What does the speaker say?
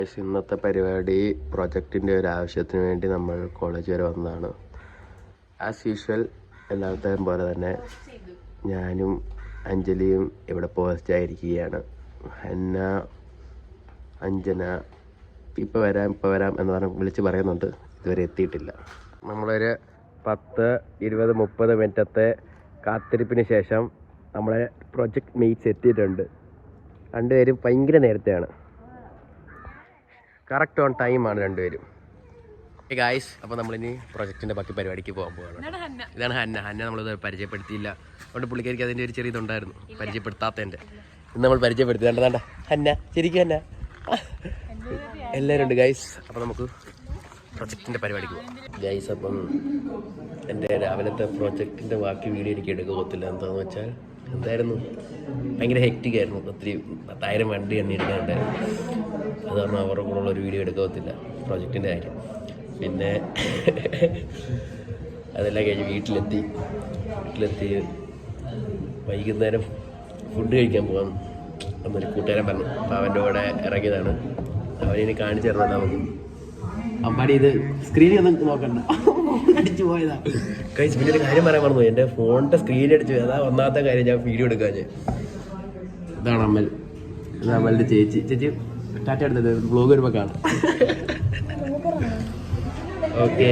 ഇന്നത്തെ പരിപാടി പ്രൊജക്റ്റിൻ്റെ ഒരു ആവശ്യത്തിന് വേണ്ടി നമ്മൾ കോളേജ് വരെ വന്നതാണ്. ആസ് യൂഷ്വൽ എല്ലാത്തരം പോലെ തന്നെ ഞാനും അഞ്ജലിയും ഇവിടെ പോസ്റ്റ് ആയിരിക്കുകയാണ്. ഹന്ന, അഞ്ജന ഇപ്പോൾ വരാം എന്ന് പറഞ്ഞ് വിളിച്ച് പറയുന്നുണ്ട്. ഇതുവരെ എത്തിയിട്ടില്ല. നമ്മളൊരു 10-20-30 മിനിറ്റത്തെ കാത്തിരിപ്പിന് ശേഷം നമ്മളെ പ്രൊജക്റ്റ് മീറ്റ്സ് എത്തിയിട്ടുണ്ട്. രണ്ടുപേരും ഭയങ്കര നേരത്തെയാണ്, കറക്റ്റ് ഓൺ ടൈമാണ് രണ്ടുപേരും. ഗായ്സ്, അപ്പോൾ നമ്മളിനി പ്രൊജക്റ്റിൻ്റെ ബാക്കി പരിപാടിക്ക് പോകാൻ പോവാണ്. ഇതാണ് ഹന്ന നമ്മളിത് പരിചയപ്പെടുത്തിയില്ല, അതുകൊണ്ട് പുള്ളിക്കാരിക്ക് അതിൻ്റെ ഒരു ചെറിയ ഇതുണ്ടായിരുന്നു പരിചയപ്പെടുത്താത്തതിൻ്റെ. ഇന്ന് നമ്മൾ പരിചയപ്പെടുത്തി. വേണ്ട ഹന്ന, ശരിക്കും ഹന്ന എല്ലാവരും ഉണ്ട് ഗൈസ്. അപ്പോൾ നമുക്ക് പ്രൊജക്റ്റിൻ്റെ പരിപാടിക്ക് പോകാം ഗൈസ്. അപ്പം എൻ്റെ രാവിലത്തെ പ്രൊജക്റ്റിൻ്റെ ബാക്കി വീഡിയോ എനിക്ക് എടുക്കത്തില്ല. എന്താണെന്ന് വെച്ചാൽ എന്തായിരുന്നു, ഭയങ്കര ഹെക്റ്റിക് ആയിരുന്നു. ഒത്തിരി 10,000 വണ്ടി എണ്ണി എടുക്കാനുണ്ടായിരുന്നു. അത് കാരണം അവരുടെ കൂടെ ഉള്ളൊരു വീഡിയോ എടുക്കത്തില്ല പ്രൊജക്റ്റിൻ്റെ കാര്യം. പിന്നെ അതെല്ലാം കഴിഞ്ഞ് വീട്ടിലെത്തി വൈകുന്നേരം ഫുഡ് കഴിക്കാൻ പോകാം എന്നൊരു കൂട്ടുകാരൻ പറഞ്ഞു. അപ്പോൾ അവൻ്റെ കൂടെ ഇറങ്ങിയതാണ്. അവനിനി കാണിച്ചു തരണം നമുക്ക്. അമ്പാടി ഇത് സ്ക്രീനിൽ ഒന്നും നോക്കണ്ട, അടിച്ചു പോയതാ കഴിച്ച്. പിന്നെ ഒരു കാര്യം പറയാൻ പറഞ്ഞു, എൻ്റെ ഫോണിൻ്റെ സ്ക്രീൻ അടിച്ചു. അതാ ഒന്നാമത്തെ കാര്യം ഞാൻ വീഡിയോ എടുക്കാൻ. ഇതാണ് അമ്മൽ, ഇത് അമ്മലിൻ്റെ ചേച്ചി ടാറ്റ എടുത്തത്. വ്ലോഗ് വരുമ്പോൾ കാണാം. ഓക്കെ.